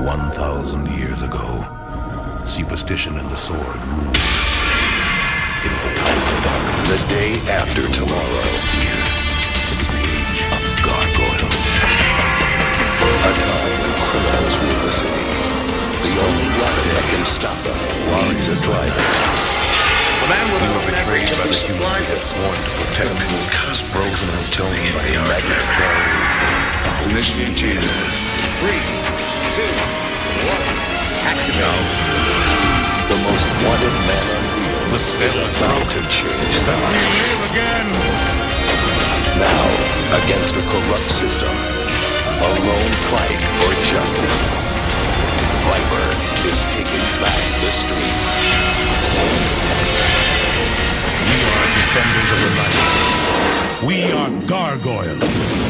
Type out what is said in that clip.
1,000 years ago, superstition and the sword ruled. It was a time of darkness. The day after tomorrow. Fear. It was the age of gargoyles. A time when criminals rule the city. The only weapon that can stop them leads a driver. The man with We were betrayed by the humans we had sworn to protect. Broken and torn by a magic spell. Initiate is 3, 2, 1. Action. The most wanted man on wheels The spell is about to change sides. Again. Now, against a corrupt system, a lone fight for justice. Viper is taking back the streets. We are defenders of the light. We are gargoyles.